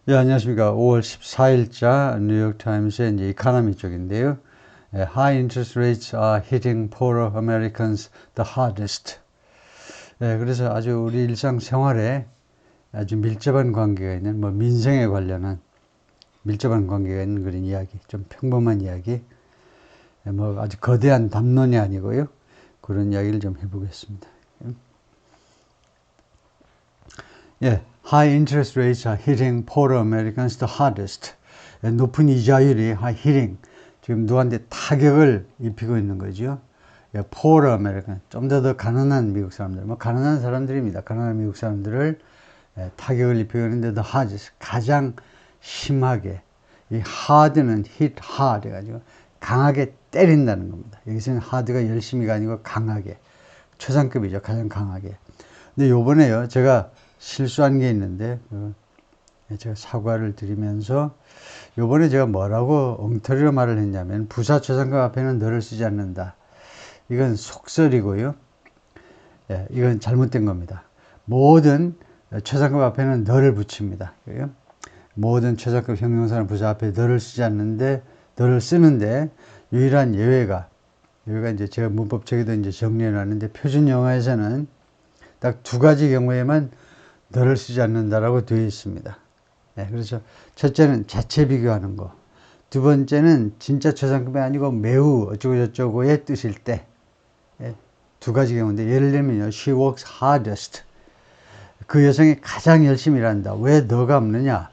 예, 안녕하십니까. 5월 14일자 뉴욕타임스의 이제 이카노미 쪽인데요. High interest rates are hitting poorer Americans the hardest. 그래서 아주 우리 일상생활에 아주 밀접한 관계가 있는, 민생에 관련한 밀접한 관계가 있는 그런 이야기, 좀 평범한 이야기, 아주 거대한 담론이 아니고요. 그런 이야기를 좀 해보겠습니다. High interest rates are hitting poorer Americans the hardest. 높은 이자율이 hitting, 지금 누구한테 타격을 입히고 있는 거죠. poorer American, 좀 더 가난한 미국 사람들, 가난한 사람들입니다. 가난한 미국 사람들을 타격을 입히고 있는데 the hardest, 가장 심하게. 이 hard는 hit hard 해가지고 강하게 때린다는 겁니다. 여기서는 hard가 열심히가 아니고 강하게, 최상급이죠. 가장 강하게. 근데 요번에요, 제가 실수한 게 있는데, 제가 사과를 드리면서, 요번에 제가 뭐라고 엉터리로 말을 했냐면, 부사 최상급 앞에는 너를 쓰지 않는다. 이건 속설이고요. 이건 잘못된 겁니다. 모든 최상급 앞에는 너를 붙입니다. 모든 최상급 형용사는 부사 앞에 너를 쓰지 않는데, 너를 쓰는데, 유일한 예외가 이제 제가 문법책에도 이제 정리해 놨는데, 표준 영어에서는 딱 두 가지 경우에만 너를 쓰지 않는다라고 되어 있습니다. 그래서 첫째는 자체 비교하는 거. 두 번째는 진짜 최상급이 아니고 매우 어쩌고저쩌고의 뜻일 때. 두 가지 경우인데, 예를 들면요, she works hardest. 그 여성이 가장 열심히 일한다. 왜 너가 없느냐?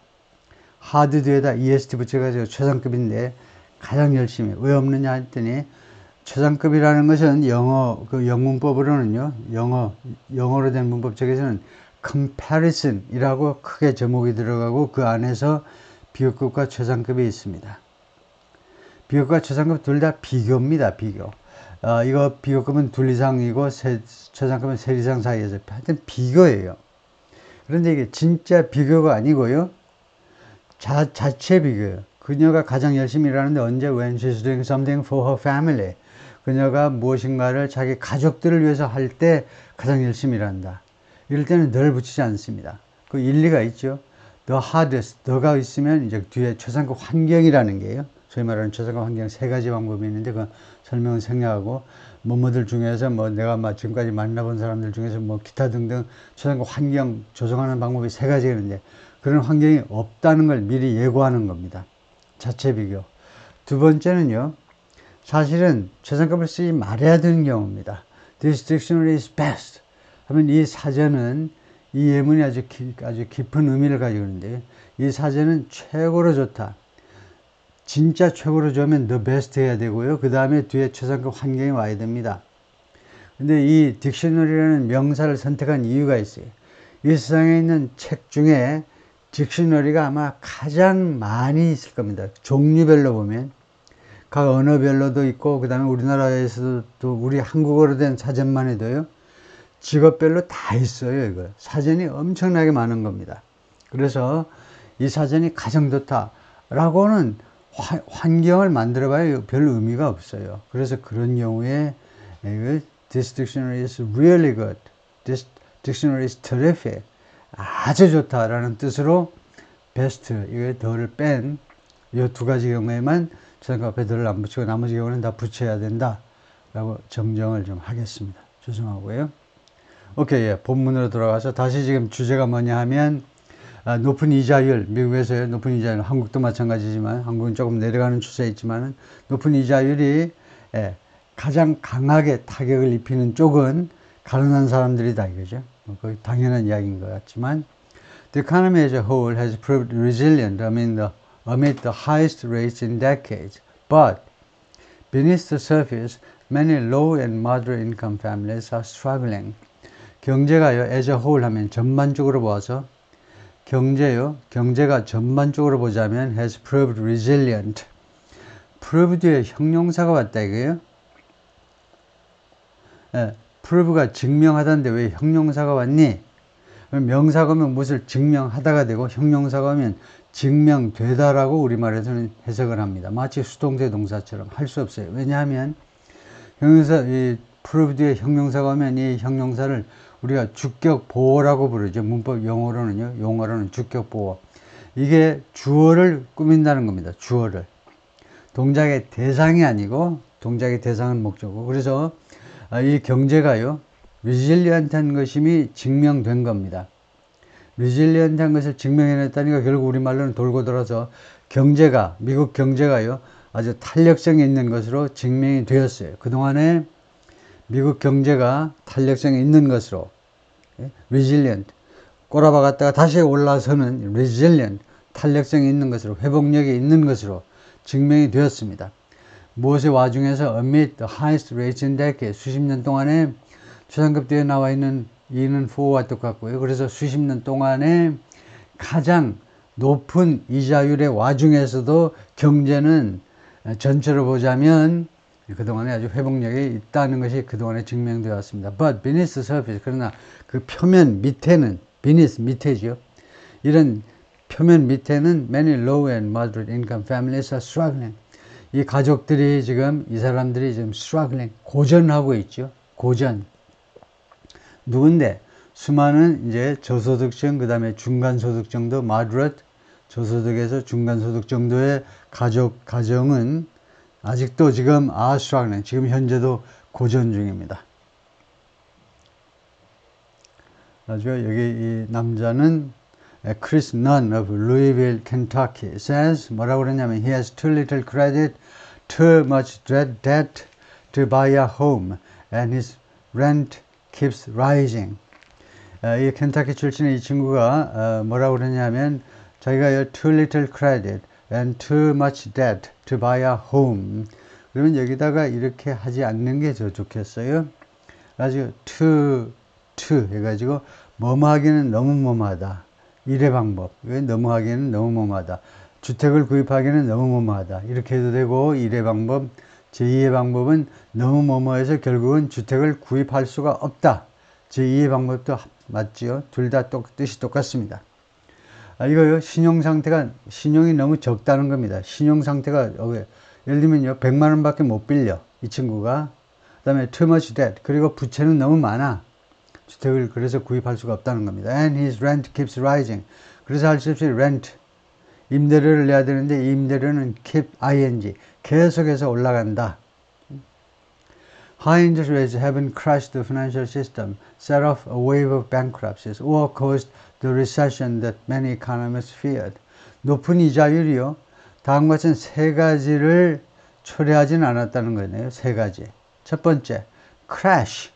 hard 뒤에다 est 붙여가지고 최상급인데 가장 열심히. 왜 없느냐 했더니, 최상급이라는 것은 영어, 그 영문법으로는요, 영어로 된 문법책에서는 comparison이라고 크게 제목이 들어가고 그 안에서 비교급과 최상급이 있습니다. 비교급과 최상급 둘 다 비교입니다. 비교. 이거 비교급은 둘 이상이고 최상급은 셋 이상 사이에서 하여튼 비교예요. 그런데 이게 진짜 비교가 아니고요. 자체 비교예요. 그녀가 가장 열심히 일하는데 언제? When she's doing something for her family. 그녀가 무엇인가를 자기 가족들을 위해서 할 때 가장 열심히 일한다. 이럴 때는 널 붙이지 않습니다. 그 일리가 있죠. The hardest, 너가 있으면 이제 뒤에 최상급 환경이라는 게요. 소위 말하는 최상급 환경 세 가지 방법이 있는데 그 설명은 생략하고, 뭐뭐들 중에서 내가 지금까지 만나본 사람들 중에서 기타 등등 최상급 환경 조성하는 방법이 세 가지가 있는데, 그런 환경이 없다는 걸 미리 예고하는 겁니다. 자체 비교. 두 번째는요, 사실은 최상급을 쓰지 말아야 되는 경우입니다. This dictionary is best. 하면 이 사전은, 이 예문이 아주 깊은 의미를 가지고 있는데, 이 사전은 최고로 좋다. 진짜 최고로 좋으면 the best 해야 되고요. 그 다음에 뒤에 최상급 환경이 와야 됩니다. 근데 이 딕셔너리라는 명사를 선택한 이유가 있어요. 이 세상에 있는 책 중에 딕셔너리가 아마 가장 많이 있을 겁니다. 종류별로 보면. 각 언어별로도 있고, 그 다음에 우리나라에서도 우리 한국어로 된 사전만 해도요, 직업별로 다 있어요. 이거 사전이 엄청나게 많은 겁니다. 그래서 이 사전이 가장 좋다라고는 환경을 만들어 봐야 별 의미가 없어요. 그래서 그런 경우에 This dictionary is really good. This dictionary is terrific. 아주 좋다라는 뜻으로 best, 이거 더를 뺀 이 두 가지 경우에만 최상급 앞에 더를 안 붙이고 나머지 경우는 다 붙여야 된다라고 정정을 좀 하겠습니다. 죄송하고요. 오케이, 본문으로 돌아가서 다시 지금 주제가 뭐냐 하면, 높은 이자율, 미국에서의 높은 이자율, 한국도 마찬가지지만, 한국은 조금 내려가는 추세에 있지만, 높은 이자율이 가장 강하게 타격을 입히는 쪽은 가난한 사람들이다, 이거죠. 거의 당연한 이야기인 것 같지만, The economy as a whole has proved resilient amid the highest rates in decades. But beneath the surface, many low and moderate income families are struggling. 경제가요, as a whole 하면 전반적으로 보아서, 경제가 전반적으로 보자면 has proved resilient. prove 뒤에 형용사가 왔다 이거예요. prove가 증명하다인데 왜 형용사가 왔니? 명사가 오면 무엇을 증명하다가 되고, 형용사가 오면 증명되다라고 우리말에서는 해석을 합니다. 마치 수동태 동사처럼 할 수 없어요. 왜냐하면 형용사, 이 prove 뒤에 형용사가 오면 이 형용사를 우리가 주격 보호라고 부르죠. 문법 용어로는 주격 보호. 이게 주어를 꾸민다는 겁니다. 주어를. 동작의 대상이 아니고 동작의 대상은 목적어. 그래서 이 경제가요, resilient한 것임이 증명된 겁니다. resilient한 것을 증명해냈다니까 결국 우리말로는 돌고 돌아서 경제가, 미국 경제가요, 아주 탄력성이 있는 것으로 증명이 되었어요. 그동안에 미국 경제가 탄력성이 있는 것으로, resilient, 꼬라박았다가 다시 올라서는 resilient, 탄력성이 있는 것으로, 회복력이 있는 것으로 증명이 되었습니다. 무엇의 와중에서 amid the highest rates in decades, 수십 년 동안에 최상급 뒤에 나와 있는 이는 for와 똑같고요. 그래서 수십 년 동안에 가장 높은 이자율의 와중에서도 경제는 전체로 보자면 그동안에 아주 회복력이 있다는 것이 그동안에 증명되어 왔습니다. But beneath the surface, 그러나 그 표면 밑에는, beneath 밑에죠. 이런 표면 밑에는 many low and moderate income families are struggling. 이 가족들이 지금, 이 사람들이 지금 struggling, 고전하고 있죠. 고전. 누군데? 수많은 이제 저소득층, 그 다음에 중간소득 정도, moderate, 저소득에서 중간소득 정도의 가정은 아직도 지금 are struggling, 지금 현재도 고전 중입니다. 그래서 여기 이 남자는 Chris Nunn of Louisville, Kentucky says, 뭐라고 그러냐면 he has too little credit, too much debt to buy a home, and his rent keeps rising. 이 켄타키 출신의 이 친구가 뭐라고 그러냐면 자기가 too little credit and too much debt to buy a home. 그러면 여기다가 이렇게 하지 않는 게 더 좋겠어요. 그래가지고 too 해가지고 뭐뭐 하기는 너무 뭐뭐하다. 일의 방법. 너무 하기는 너무 뭐뭐하다. 주택을 구입하기는 너무 뭐뭐하다. 이렇게 해도 되고, 일의 방법, 제2의 방법은 너무 뭐뭐해서 결국은 주택을 구입할 수가 없다. 제2의 방법도 맞지요. 둘 다 뜻이 똑같습니다. 이거요, 신용이 너무 적다는 겁니다. 신용 상태가, 예를 들면요, 100만 원밖에 못 빌려. 이 친구가. 그 다음에 too much debt. 그리고 부채는 너무 많아. 주택을 그래서 구입할 수가 없다는 겁니다. And his rent keeps rising. 그래서 할 수 없이 rent, 임대료를 내야 되는데 이 임대료는 keep, ing, 계속해서 올라간다. High interest rates haven't crashed the financial system, set off a wave of bankruptcies, or caused the recession that many economists feared. 높은 이자율이요, 다음과 같은 세 가지를 초래하지는 않았다는 거네요. 세 가지. 첫 번째, crash.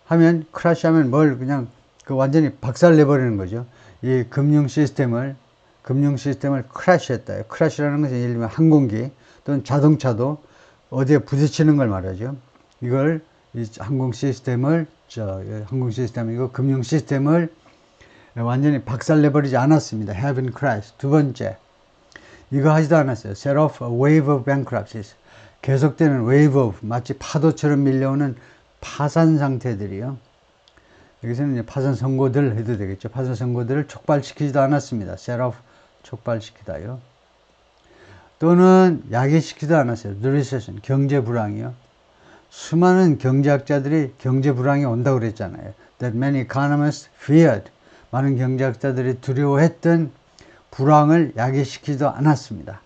crash 하면 뭘 그냥 완전히 박살내버리는 거죠. 이 금융 시스템을 crash 했다. crash라는 것은 예를 들면 항공기 또는 자동차도 어디에 부딪히는 걸 말하죠. 이걸, 이 항공 시스템이고 금융 시스템을 완전히 박살내버리지 않았습니다. haven't crashed. 두 번째, 이거 하지도 않았어요. set off a wave of bankruptcies. 계속되는 wave of, 마치 파도처럼 밀려오는 파산 상태들이요. 여기서는 이제 파산 선고들 해도 되겠죠. 파산 선고들을 촉발시키지도 않았습니다. set off, 촉발시키다요. 또는 야기시키지도 않았어요. the recession, 경제 불황이요. 수많은 경제학자들이 경제 불황이 온다고 그랬잖아요. that many economists feared. 많은 경제학자들이 두려워했던 불황을 야기시키지도 않았습니다.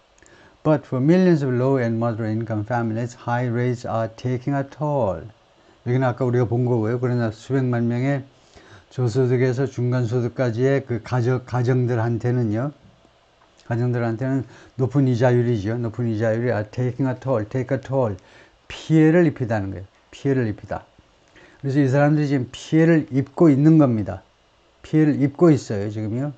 But for millions of low and moderate income families, high rates are taking a toll. 여기는 아까 우리가 본 거고요. 그러나 수백만 명의 저소득에서 중간소득까지의 그 가정들한테는 높은 이자율이죠. 높은 이자율이 are taking a toll, take a toll. 피해를 입히다는 거예요. 피해를 입히다. 그래서 이 사람들이 지금 피해를 입고 있는 겁니다. 피해를 입고 있어요, 지금요.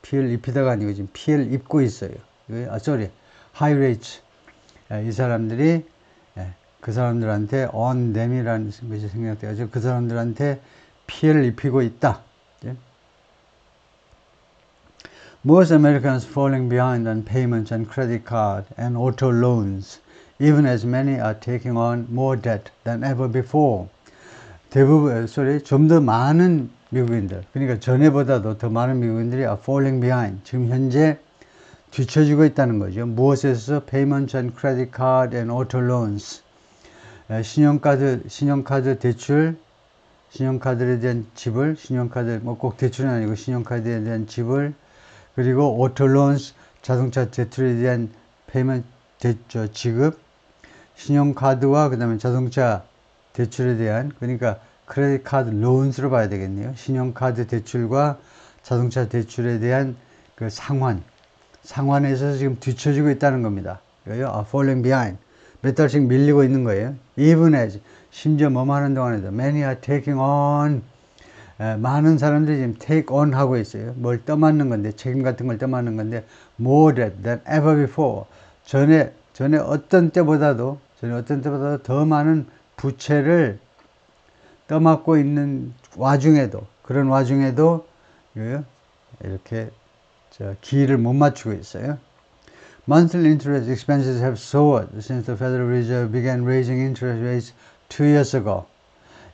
피해를 입히다가 아니고 지금 피해를 입고 있어요. high rates. 이 사람들이 그 사람들한테 on them이라는 것이 생각돼가지고 그 사람들한테 피해를 입히고 있다. Most Americans falling behind on payments on credit card and auto loans, even as many are taking on more debt than ever before. 좀 더 많은 미국인들, 그러니까 전에보다도 더 많은 미국인들이 are falling behind. 지금 현재 뒤처지고 있다는 거죠. 무엇에 있어서? Payments on credit card and auto loans. 신용카드 대출, 신용카드에 대한 지불, 신용카드, 꼭 대출은 아니고 신용카드에 대한 지불, 그리고 오토론스, 자동차 대출에 대한 페이먼트 지급, 신용카드와 그 다음에 자동차 대출에 대한, 그러니까 크레딧 카드 론스로 봐야 되겠네요. 신용카드 대출과 자동차 대출에 대한 그 상환에서 지금 뒤처지고 있다는 겁니다. falling behind. 몇 달씩 밀리고 있는 거예요. Even as, 심지어 뭐만 하는 동안에도 many are taking on, 많은 사람들이 지금 take on 하고 있어요. 뭘 떠맡는 건데, 책임 같은 걸 떠맡는 건데, more than ever before. 전에 어떤 때보다도 더 많은 부채를 떠맡고 있는 와중에도, 그런 와중에도 이렇게 기회를 못 맞추고 있어요. Monthly interest expenses have soared since the Federal Reserve began raising interest rates 2 years ago.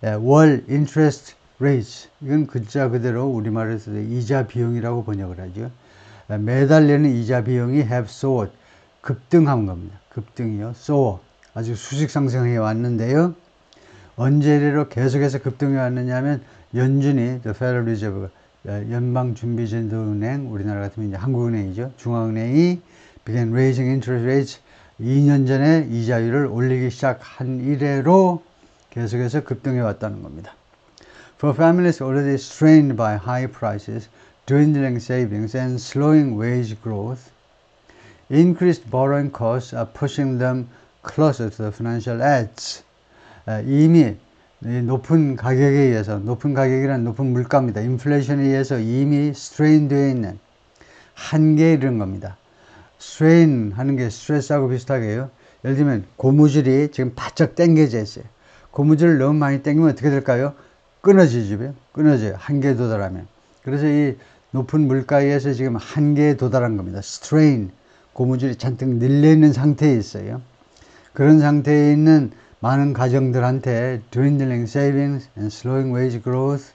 월 interest rates, 이건 글자 그대로 우리말에서 이자 비용이라고 번역을 하죠. 매달 내는 이자 비용이 have soared, 급등한 겁니다. 급등이요. soar, 아주 수직 상승해 왔는데요. 언제로 계속해서 급등해 왔느냐 하면 연준이 the Federal Reserve, 연방준비제도은행, 우리나라 같으면 이제 한국은행이죠. 중앙은행이 began raising interest rates, 2년 전에 이자율을 올리기 시작한 이래로 계속해서 급등해 왔다는 겁니다. For families already strained by high prices, dwindling savings and slowing wage growth, increased borrowing costs are pushing them closer to the financial edge. 이미 높은 가격에 의해서, 높은 가격이란 높은 물가입니다. 인플레이션에 의해서 이미 strain 되어 있는 한계에 이르는 겁니다. strain 하는 게 스트레스하고 비슷하게 해요. 예를 들면 고무줄이 지금 바짝 당겨져 있어요. 고무줄을 너무 많이 당기면 어떻게 될까요? 끊어지죠. 끊어져요. 한계에 도달하면. 그래서 이 높은 물가에 의해서 지금 한계에 도달한 겁니다. strain, 고무줄이 잔뜩 늘려있는 상태에 있어요. 그런 상태에 있는 많은 가정들한테 dwindling savings and slowing wage growth,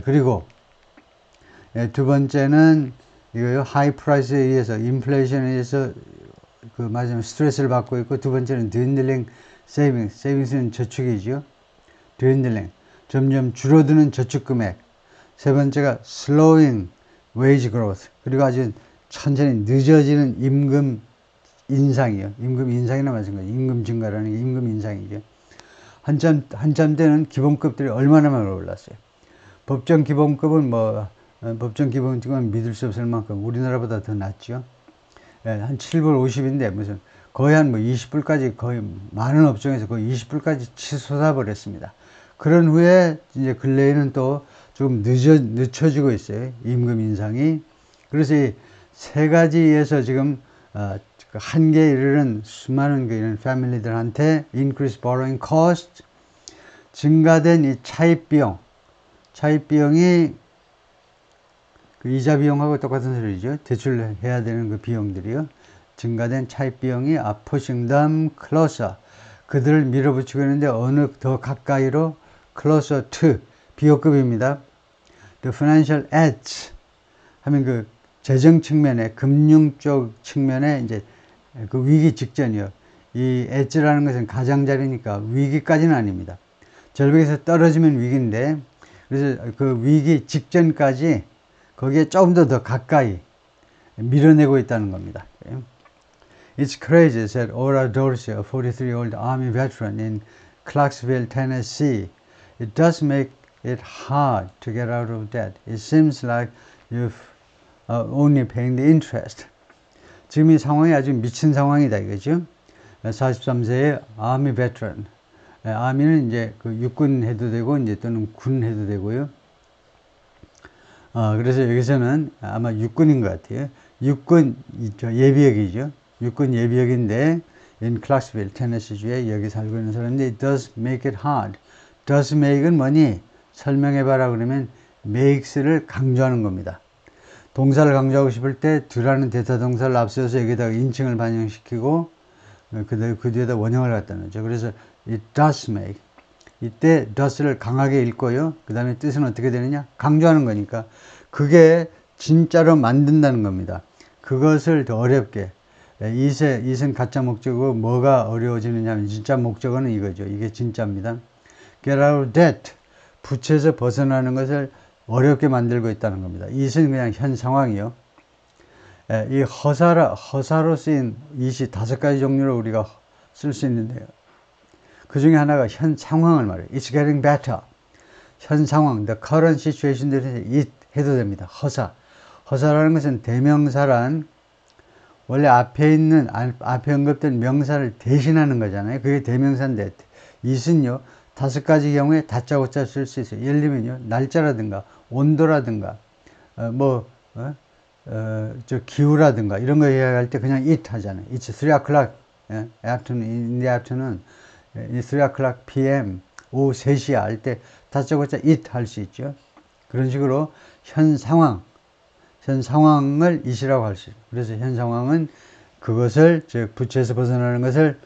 그리고 두 번째는 이거요, high price에 의해서, 인플레이션에 의해서 그 마지막 스트레스를 받고 있고, 두 번째는 dwindling savings, savings는 저축이죠. dwindling, 점점 줄어드는 저축 금액. 세 번째가 slowing wage growth, 그리고 아주 천천히 늦어지는 임금 인상이요. 임금 인상이나 마찬가지. 임금 증가라는 게 임금 인상이죠. 한참 때는 기본급들이 얼마나 많이 올랐어요. 법정 기본급은 믿을 수 없을 만큼 우리나라보다 더 낮죠. 한 7불 50인데 무슨 거의 한 20불까지, 거의 많은 업종에서 거의 20불까지 치솟아 버렸습니다. 그런 후에 이제 근래에는 또 조금 늦춰지고 있어요. 임금 인상이. 그래서 이 세 가지에서 지금 한계에 이르는 수많은 이런 패밀리들한테 increased borrowing cost, 증가된 이 차입비용이 그 이자 비용하고 똑같은 소리죠. 대출해야 되는 그 비용들이요. 증가된 차입비용이 are pushing them closer, 그들을 밀어붙이고 있는데 어느 더 가까이로, closer to, 비호급입니다. The financial edge 하면 그 재정 측면에, 금융 쪽 측면에 이제 그 위기 직전이요. 이 edge라는 것은 가장자리니까 위기까지는 아닙니다. 절벽에서 떨어지면 위기인데, 그래서 그 위기 직전까지 거기에 조금 더 가까이 밀어내고 있다는 겁니다. It's crazy, said Ora Dorsey, a 43-year-old Army veteran in Clarksville, Tennessee. It does make it hard to get out of debt. It seems like you've only paying the interest. 지금 이 상황이 아주 미친 상황이다 이거죠. 43세의 Army veteran. Army는 이제 그 육군 해도 되고 이제 또는 군 해도 되고요. 그래서 여기서는 아마 육군인 것 같아요. 육군 예비역이죠. 육군 예비역인데 in Clarksville, 테네시주에 여기 살고 있는 사람인데 it does make it hard. does make은 뭐니? 설명해봐라 그러면 makes를 강조하는 겁니다. 동사를 강조하고 싶을 때 do라는 대타 동사를 앞세워서 여기다가 인칭을 반영시키고 그 뒤에다 원형을 갖다 놓죠. 그래서 it does make. 이때 does를 강하게 읽고요. 그 다음에 뜻은 어떻게 되느냐? 강조하는 거니까 그게 진짜로 만든다는 겁니다. 그것을 더 어렵게. 이는 가짜 목적이고 뭐가 어려워지느냐 하면 진짜 목적어는 이거죠. 이게 진짜입니다. Get out of debt. 부채에서 벗어나는 것을 어렵게 만들고 있다는 겁니다. 이는 그냥 현 상황이요. 이 허사로 쓰인 it이 5가지 종류로 우리가 쓸 수 있는데요. 그 중에 하나가 현 상황을 말해요. It's getting better. 현 상황, the current situation들이 it 해도 됩니다. 허사라는 것은 대명사란 원래 앞에 언급된 명사를 대신하는 거잖아요. 그게 대명사인데, it은요, 5가지 경우에 다짜고짜 쓸 수 있어요. 예를 들면요, 날짜라든가, 온도라든가, 기후라든가, 이런 거 이야기할 때 그냥 it 하잖아요. It's 3 o'clock, afternoon, in the afternoon, it's 3 o'clock p.m., 오후 3시야 할 때 다짜고짜 it 할 수 있죠. 그런 식으로 현 상황을 it이라고 할 수 있어요. 그래서 현 상황은 그것을, 즉, 부채에서 벗어나는 것을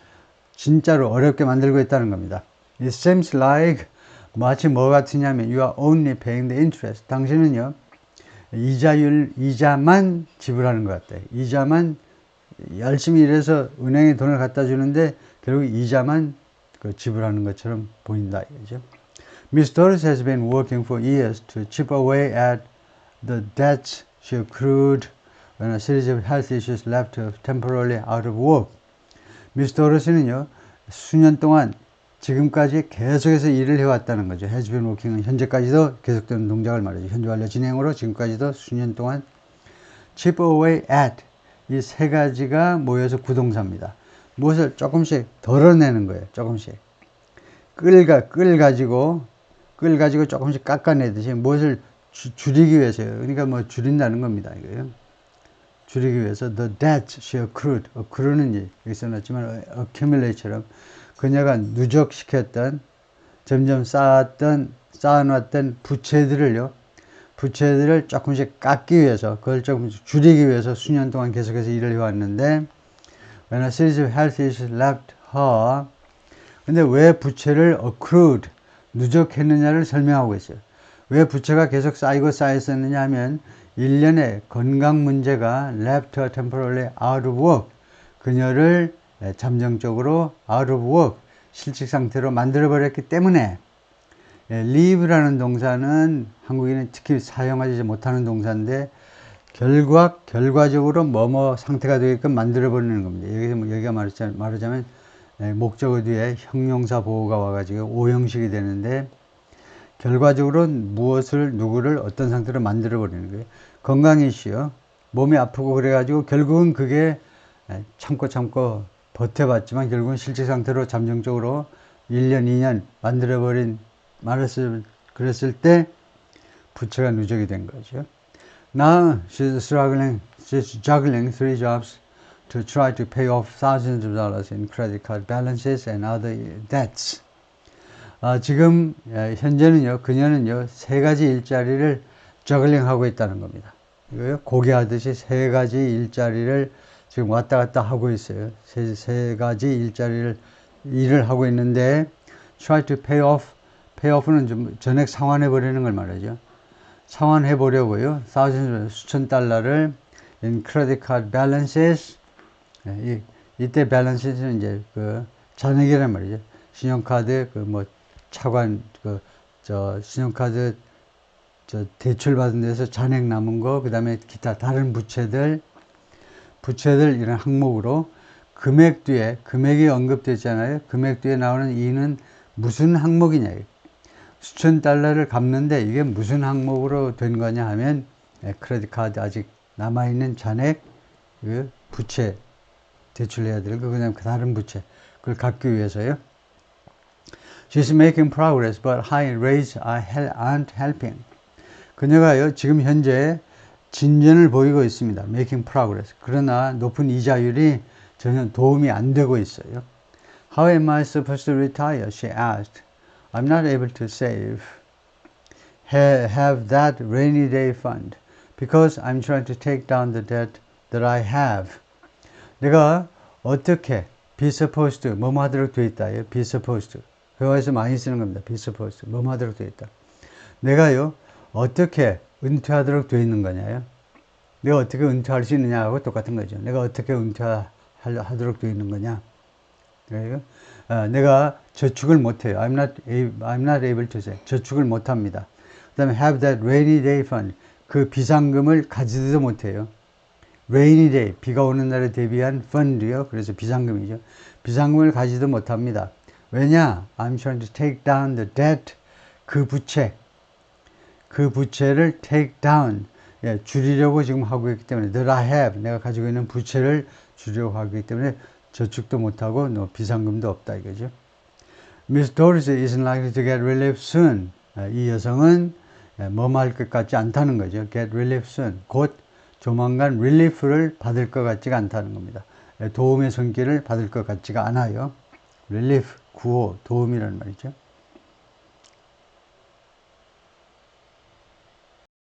진짜로 어렵게 만들고 있다는 겁니다. It seems like, 마치 뭐 같으냐면, you are only paying the interest. 당신은요, 이자만 지불하는 것 같아요. 이자만 열심히 일해서 은행에 돈을 갖다 주는데, 결국 이자만 지불하는 것처럼 보인다. 이거죠. Miss Doris has been working for years to chip away at the debts she accrued when a series of health issues left her temporarily out of work. 미스 도로스는요, 수년 동안 지금까지 계속해서 일을 해왔다는 거죠. has been working은 현재까지도 계속되는 동작을 말이죠. 현재 완료 진행으로 지금까지도 수년 동안 chip away at 이 3가지가 모여서 구동사입니다. 무엇을 조금씩 덜어내는 거예요. 조금씩. 끌가지고 조금씩 깎아내듯이 무엇을 줄이기 위해서요. 그러니까 뭐 줄인다는 겁니다. 이거요. 줄이기 위해서 the debt she accrued. accrue는 여기 써놨지만 accumulate처럼 그녀가 누적시켰던 점점 쌓아놨던 부채들을 조금씩 깎기 위해서 그걸 조금씩 줄이기 위해서 수년 동안 계속해서 일을 해왔는데 when a series of health issues left her 근데 왜 부채를 accrued 누적했느냐를 설명하고 있어요. 왜 부채가 계속 쌓였었느냐 하면 1년의 건강 문제가 left her temporarily out of work 그녀를 잠정적으로 out of work 실직 상태로 만들어버렸기 때문에 leave라는 동사는 한국인은 특히 사용하지 못하는 동사인데 결과적으로 뭐뭐 상태가 되게끔 만들어버리는 겁니다. 여기가 말하자면 목적어 뒤에 형용사 보호가 와가지고 오형식이 되는데 결과적으로 누구를 어떤 상태로 만들어버리는 거예요. 건강 이슈요. 몸이 아프고 그래가지고 결국은 그게 참고 버텨봤지만 결국은 실제 상태로 잠정적으로 1년, 2년 그랬을 때 부채가 누적이 된 거죠. Now she's juggling 3 jobs to try to pay off thousands of dollars in credit card balances and other debts. 지금 현재는요, 그녀는요 3가지 일자리를 저글링하고 있다는 겁니다. 이거요, 고기하듯이 3가지 일자리를 지금 왔다 갔다 하고 있어요. 세 가지 일을 하고 있는데 try to pay off는 좀 전액 상환해 버리는 걸 말하죠. 상환해 보려고요. 수천 달러를 in credit card balances 이때 balances는 이제 그 잔액이란 말이죠. 신용카드 차관 신용카드 대출 받은 데서 잔액 남은 거 그다음에 기타 다른 부채들 이런 항목으로 금액 뒤에 금액이 언급되잖아요. 금액 뒤에 나오는 이는 무슨 항목이냐. 수천 달러를 갚는데 이게 무슨 항목으로 된 거냐 하면 크레딧 카드 아직 남아있는 잔액 부채 대출해야 될 거 그다음 다른 부채 그걸 갚기 위해서요. She's making progress, but high rates aren't helping. 그녀가요 지금 현재 진전을 보이고 있습니다. Making progress. 그러나 높은 이자율이 전혀 도움이 안 되고 있어요. How am I supposed to retire? She asked. I'm not able to save. Have that rainy day fund because I'm trying to take down the debt that I have. 내가 어떻게 be supposed to 뭐뭐 하도록 되어 있다. be supposed to. 회화에서 많이 쓰는 겁니다. be supposed to. 뭐뭐 하도록 되어 있다. 내가요 어떻게 은퇴하도록 되어 있는 거냐요. 내가 어떻게 은퇴할 수 있느냐하고 똑같은 거죠. 내가 어떻게 은퇴하도록 되어 있는 거냐. 내가 저축을 못해요. I'm not able to say. 저축을 못합니다. 그 다음에 have that rainy day fund. 그 비상금을 가지지도 못해요. rainy day, 비가 오는 날에 대비한 fund요. 그래서 비상금이죠. 비상금을 가지도 못합니다. 왜냐? I'm trying to take down the debt. 그 부채를 take down. 예, 줄이려고 지금 하고 있기 때문에 that I have. 내가 가지고 있는 부채를 줄이려고 하기 때문에 저축도 못하고 비상금도 없다 이거죠. Miss Doris isn't likely to get relief soon. 이 여성은 머무할 것 같지 않다는 거죠. Get relief soon. 곧 조만간 relief를 받을 것 같지가 않다는 겁니다. 도움의 손길을 받을 것 같지가 않아요. relief, 구호, 도움이라는 말이죠.